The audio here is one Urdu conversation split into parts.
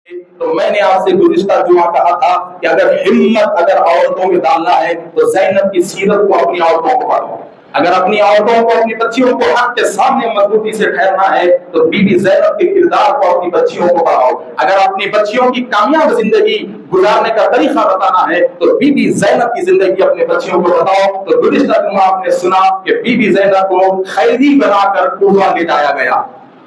تو میں نے آپ سے گزشتہ جمعہ کہا تھا کہ اگر عورتوں میں ڈالنا ہے تو زینب کی سیرت کو اپنی عورتوں کو پڑھو. اگر اپنی عورتوں کو اپنی بچیوں کو حق کے سامنے مضبوطی سے ٹھہرنا ہے تو بی بی زینب کے کردار کو اپنی بچیوں کو پڑھاؤ. اگر اپنی بچیوں کی کامیاب زندگی گزارنے کا طریقہ بتانا ہے تو بی بی زینب کی زندگی اپنے بچیوں کو بتاؤ. تو گزشتہ جمعہ آپ نے سنا کہ بی بی زینب کو قیدی بنا کر کوفہ لے جایا گیا,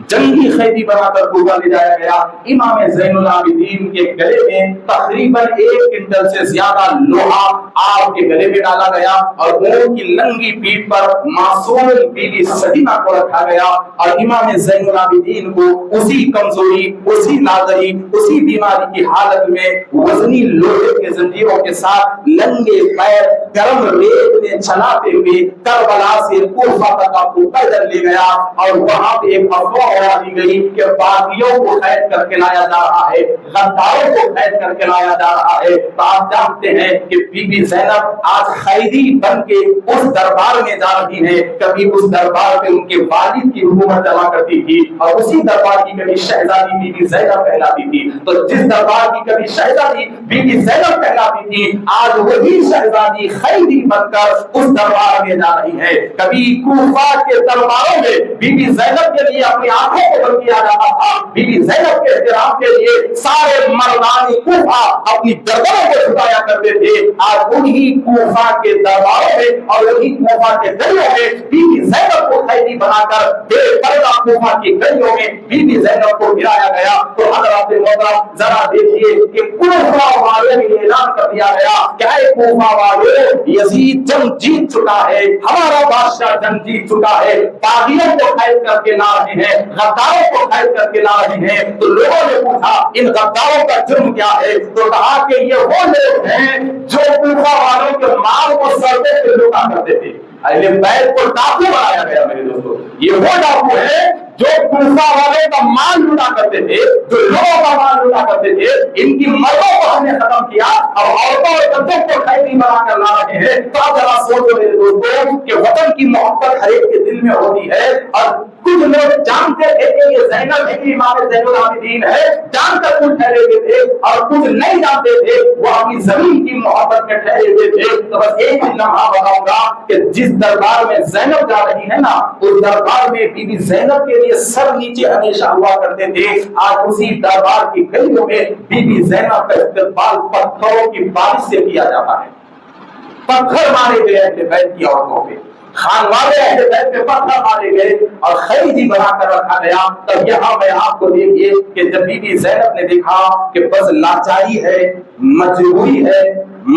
جنگی قیدی بنا کر کوفہ لے جایا گیا. امام زین العابدین کے گلے میں تقریباً 1 کنٹل سے زیادہ لوہا آپ کے گلے میں ڈالا گیا اور اونٹ کی لنگی پیٹھ پر معصوم بی بی سکینہ کو رکھا گیا اور امام زین العابدین کو اسی کمزوری, اسی نادری, اسی بیماری کی حالت میں وزنی لوہے کے زنجیروں کے ساتھ ننگے پیر گرم ریت میں چلاتے ہوئے کربلا سے کوفہ تک آپ کو پیدل لے گیا اور وہاں پہ ایک افواہ اڑا دی گئی کہ باغیوں کو قید کر کے لایا جا رہا ہے, غداروں کو قید کر کے لایا جا رہا ہے. تو آپ جانتے ہیں کہ بی بی زینب آج قیدی بن کے اس دربار میں جا رہی ہے. کبھی اس دربار میں ان کے والد کی حکومت چلا کرتی تھی اور اسی دربار کی کبھی شہزادی بی بی زینب کہلاتی تھی. تو جس دربار کی کبھی شہزادی بی بی زینب کہلاتی تھی آج وہی شہزادی قیدی بن کر اس دربار میں جا رہی ہے. کبھی کوفہ کے درباروں میں بی بی زینب کے لیے اپنی آنکھوں کو بند کیا جاتا تھا, بی بی زینب کے احترام کے لیے سارے مردان کوفہ اپنی گردنوں کو جھکایا کرتے تھے. آج انہی کوفہ کے درباروں میں اور انہی کوفہ کے گلیوں میں بی بی زینب کو قیدی بنا کر بے پردہ کوفہ کی گلیوں میں بی بی زینب کو گرایا گیا. تو حضرات محترم ذرا دیکھیے کہ کوفہ والے میں اعلان کر دیا گیا کہ اے کوفہ والے, یزید جنگ جیت چکا ہے, ہمارا بادشاہ جنگ جیت چکا ہے, باغیوں کو قید کر کے لا رہے ہیں, غداروں کو قید کر کے لا رہے ہیں. تو لوگوں نے پوچھا ان غداروں کا جرم کیا ہے؟ تو کہا کہ یہ وہ لوگ ہیں جو کوفہ والوں کے مال کو سردے پہ لوٹا کرتے تھے. اہل بیت کو ڈاکو بنایا گیا میرے دوستو. یہ وہ ڈاکو ہیں جو کوفہ والوں کا مال لوٹا کرتے تھے, جو لوگوں کا مال لوٹا کرتے تھے. ان کی مردوں کو ہم نے ختم کیا اور عورتوں اور بچوں کو قیدی بنا کر لا رہے ہیں. تو آپ ذرا سوچو میرے دوستو کہ وطن کی محبت ہر ایک کے دل میں ہوتی ہے اور کچھ لوگ جانتے تھے کہ یہ زینب ہے, امام زین العابدین ہے, جان کر کچھ ٹھہرے ہوئے تھے اور کچھ نہیں جانتے تھے, وہ اپنی زمین کی محبت میں ٹھہرے ہوئے تھے. تو بس ایک ہی لمحہ بتاؤں گا کہ جس دربار میں زینب جا رہی ہے نا, اس دربار میں بی بی زینب کے لیے سر نیچے ہمیشہ ہوا کرتے تھے. آج اسی دربار کی گلیوں میں بی بی زینب کا استقبال پتھروں کی بارش سے کیا جاتا ہے. پتھر مارے گئے اہل بیت کی عورتوں پہ, خان والے اہل بیت پہ پتھر مارے گئے اور قیدی بنا کر رکھا گیا. تب یہاں میں آپ کو دیکھیے کہ جب بی بی زینب نے دیکھا کہ بس لاچاری ہے, مجبوری ہے,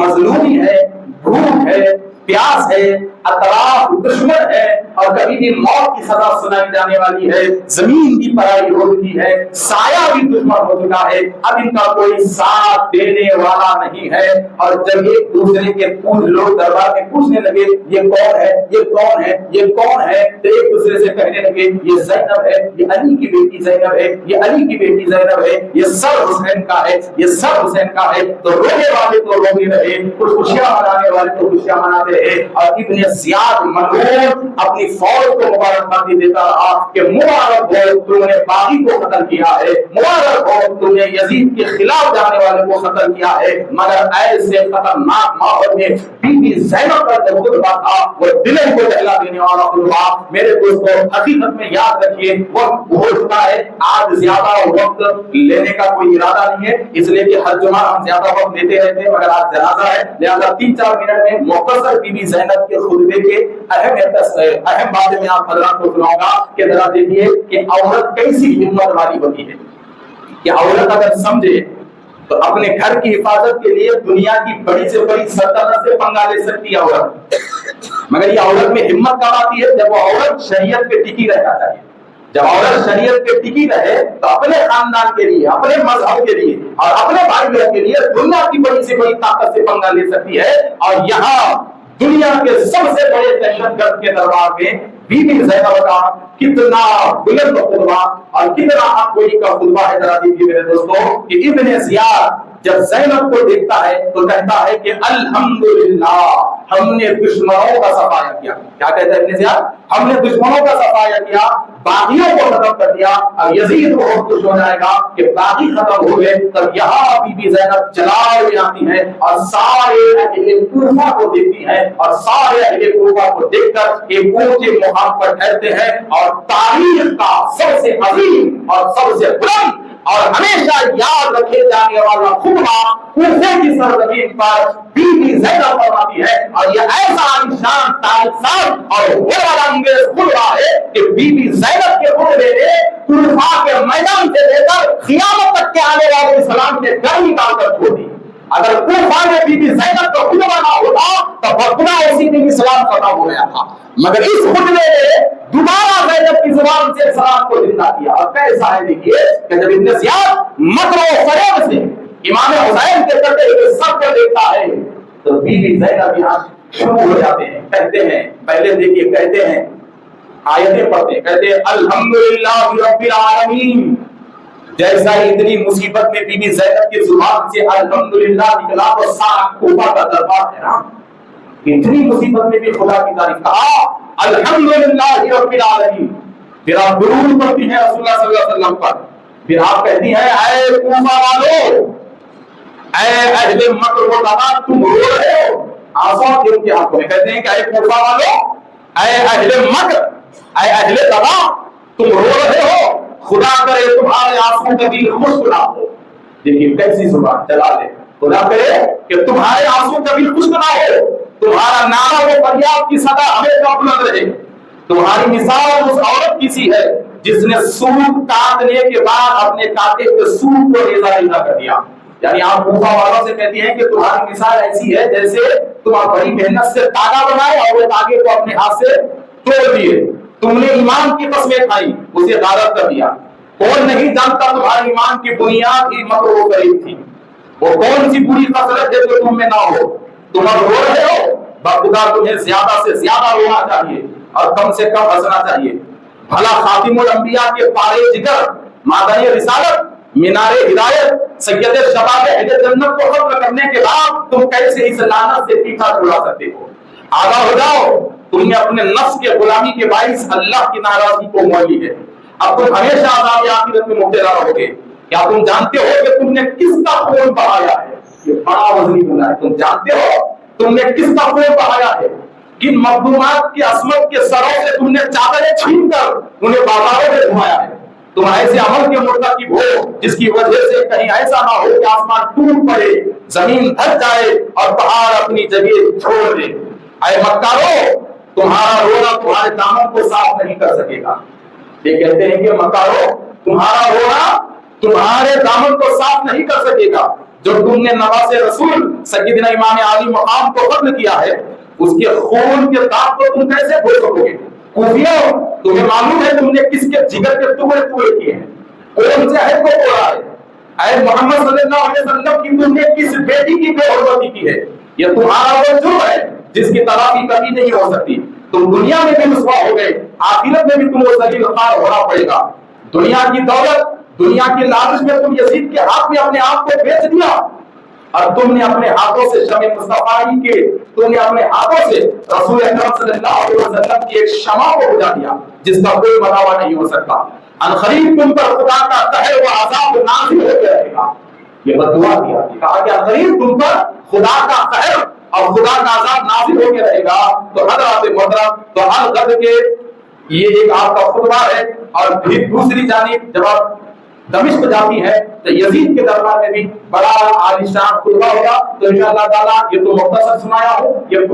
مظلومی ہے, بھوک ہے, پیاس ہے, اطراف دشمن ہے اور کبھی بھی موت کی سزا سنائی جانے والی ہے, زمین بھی پرائی ہو چکی ہے, سایہ بھی دشمن ہو چکا ہے, اب ان کا کوئی ساتھ دینے والا نہیں ہے. اور جب ایک دوسرے کے لوگ دربار میں پوچھنے لگے یہ کون ہے, یہ کون ہے, یہ کون ہے, تو ایک دوسرے سے کہنے لگے یہ زینب ہے, یہ علی کی بیٹی زینب ہے, یہ علی کی بیٹی زینب ہے, یہ سر حسین کا ہے, یہ سر حسین کا ہے. تو رونے والے تو رونے رہے, کچھ خوشیاں منانے والے تو خوشیاں مناتے رہے. اور ابن زیاد ملعون اپنی فوج کو مبارکبادی دیتا رہا کہ مبارک ہو تم نے باغی کو قتل کیا ہے, مبارک ہو تم نے یزید کے خلاف جانے والے کو قتل کیا ہے. مگر ایسے خطرناک ماحول میں بی بی زینب کا جو خطبہ تھا وہ دلوں کو دہلا دینے والا خطبہ. میرے دوستو حقیقت میں یاد رکھیے وقت ہو چکا ہے, آج زیادہ وقت لینے کا کوئی ارادہ نہیں ہے اس لیے کہ ہر جمعہ ہم زیادہ وقت لیتے رہتے ہیں, مگر آج جنازہ ہے لہذا 3-4 منٹ میں مختصر بی بی زینب کے خطبے کے اہم باتیں میں آپ حضرات کو سناؤں گا کہ ذرا دیکھیے کہ عورت کیسی ہمت والی ہوتی ہے. کہ عورت اگر سمجھے تو اپنے گھر کی حفاظت کے لیے دنیا کی بڑی سے بڑی سلطنت سے پنگا لے سکتی ہے عورت, مگر یہ عورت میں ہمت کب آتی ہے جب وہ عورت شریعت پہ ٹکی رہنا چاہیے. جب عورت شریعت پہ ٹکی رہے تو اپنے خاندان کے لیے, اپنے مذہب کے لیے اور اپنے بھائی بہن کے لیے دنیا کی بڑی سے بڑی طاقت سے پنگا لے سکتی ہے. اور یہاں دنیا کے سب سے بڑے دہشت گرد کے دربار میں بی بی زینب کا کتنا بلند خطبہ اور کتنا حق گوئی کا خطبہ ہے. ذرا دیکھیے میرے دوستو کہ ابن زیاد جب زینب کو دیکھتا ہے تو کہتا ہے کہ الحمدللہ ہم نے دشمنوں کا صفایا کیا. کیا کہتا ہے ابن زیاد؟ ہم نے دشمنوں کا صفایا کیا, باغیوں کو ختم کر دیا. اب یزید بہت خوش ہو جائے گا کہ باغی ختم ہو گئے. تب یہاں بی بی زینب جلال میں آتی ہے اور سارے اہل کوفہ کو دیکھتی ہے, اور سارے اہل کوفہ کو دیکھ کر ایک اونچے مقام پر ٹھہرتے ہیں, اور تاریخ کا سب سے عظیم اور سب سے بلند اور ہمیشہ یاد رکھے جانے والا خطبہ کوفے کی سرزمین پر بی بی زینب فرماتی ہے. اور یہ ایسا نشان تاریخ ساز اور غیر انگیز خطبہ ہے کہ بی بی زینب کے خطبے نے کوفہ کے میدان سے لے کر قیامت تک کے آنے والے اسلام کے گھر نکال کر چھوڑ دی. اگر کوفہ میں بی بی زینب کا خطبہ نہ ہوتا تو بخدا اسی دن اسلام ختم ہو گیا تھا, مگر اس خطبے نے دوبارہ زینب کی زبان سے اسلام کو زندہ کیا. اور کیسا ہے دیکھیے کہ جب ابن زیاد مکر و فریب سے امام حسین کے کرتے ہوئے سب کو دیکھتا ہے تو بی بی زینب یہاں شروع ہو جاتے ہیں, کہتے ہیں, پہلے دیکھیے کہتے ہیں, آیتیں پڑھتے ہیں, کہتے ہیں الحمدللہ رب العالمین. جیسا اتنی مصیبت میں بی بی زینب کی زبان سے الحمدللہ نکلا تو سارا کوفہ کا دربار ہے نا, اتنی مصیبت میں بھی خدا کی تعریف کہا الحمدللہ رب العالمین. پھر آپ درود پڑھتی ہیں رسول اللہ صلی اللہ علیہ وسلم پر, پھر آپ کہتی ہیں اے کوفہ والو, اے اہل مکر و دغا تم رو رہے ہو, آنسو تھے ان کے آنکھوں میں, کہتے ہیں کہ اے کوفہ والو, اے اہل مکر, اے اہل دغا تم رو رہے ہو, خدا کرے تمہارے آنسو کبھی خشک نہ ہو. دیکھیے کیسی زبان جلال ہے, خدا کرے کہ تمہارے آنسو کبھی خشک نہ ہو, تمہارا نعرہ و فریاد کی صدا ہمیشہ بلند رہے. تمہاری مثال اس عورت کی سی ہے جس نے سوت کاٹنے کے بعد اپنے کاٹے کے سوت کو ریزہ ریزہ کر دیا. یعنی آپ کوفہ والوں سے کہتی ہیں کہ تمہاری مثال ایسی ہے جیسے تم بڑی محنت سے داغا بنائے اور وہ داغے کو اپنے ہاتھ سے توڑ دیے. تم نے ایمان کی قسمیں کھائی, اسے غارت کر دیا. کون نہیں جانتا تمہارے ایمان کی بنیاد ہی مکر و فریب تھی. وہ کون سی بری خصلت ہے جو تم میں نہ ہو. تم اب رو رہے ہو, بخدا تمہیں زیادہ سے زیادہ رونا چاہیے اور کم سے کم ہنسنا چاہیے. بھلا خاتم الانبیاء کے پارے جگر, مادن رسالت, مینار ہدایت, سید شباب اہل جنت کو ختم کرنے کے بعد تم کیسے اس لعنت سے پیچھا چھڑا سکتے ہو؟ آگاہ ہو جاؤ, تم نے اپنے نفس کے غلامی کے باعث اللہ کی ناراضگی کو مول لی ہے. اب تم ہمیشہ عذاب آخرت میں مبتلا رہو گے. کیا تم جانتے ہو کہ تم نے کس کا خون بہایا ہے؟ یہ بڑا وزنی گناہ ہے. تم جانتے ہو تم نے کس کا خون بہایا ہے؟ کن مظلومات کی عصمت کے سروں سے تم نے چادریں چھین کر انہیں بازاروں میں گھمایا ہے. تم ایسے عمل کے مرتکب ہو جس کی وجہ سے کہیں ایسا نہ ہو کہ آسمان ٹوٹ پڑے, زمین دھس جائے اور پہاڑ اپنی جگہ چھوڑ دے. اے مکارو, تمہارا رونا تمہارے دامن کو صاف نہیں کر سکے گا. یہ کہتے ہیں کہ مکارو, تمہارا رونا تمہارے دامن کو صاف نہیں کر سکے گا. جو تم نے نواز رسول سیدنا امام علی مقام کو قتل کیا ہے, اس کے خون کے داغ کو تم کیسے بھول سکو گے؟ کوفیوں, تمہیں معلوم ہے تم نے کس کے جگر کے ٹکڑے ٹکڑے کیے ہیں, کون سے عہد کو توڑا ہے. اے محمد صلی اللہ علیہ وسلم کی تم نے کس بیٹی کی بے حرمتی کی ہے. یہ تمہارا وہ جرم ہے جس کی تلافی کبھی نہیں ہو سکتی. تم دنیا میں بھی رسوا ہو گئے, آخرت میں بھی تم کو ذلیل خوار ہونا پڑے گا. دنیا کی دولت, دنیا کی لالچ میں تم یزید کے ہاتھ میں اپنے آپ کو بیچ دیا, اور تم نے اپنے ہاتھوں سے شمع مصطفی کے, تم نے اپنے ہاتھوں سے رسول اکرم صلی اللہ علیہ وسلم کی ایک شمع کو بجھا دیا جس کا کوئی بداوا نہیں ہو سکتا. عنقریب تم پر خدا کا قہر و عذاب نازل ہو کے رہے گا. یہ بدعا کیا, کہا کہ عنقریب تم پر خدا کا قہر اور خدا کا عذاب نازل ہو کے رہے گا. تو حضرات محترم, تو ہر غد کے یہ ایک آپ کا خطبہ ہے. اور پھر دوسری جانب جب آپ دمشق جاتی ہے تو یزید کے دربار میں بھی بڑا عالیشان خطبہ ہوگا. تو انشاءاللہ تعالیٰ یہ تو مختصر سنایا ہوں, یہ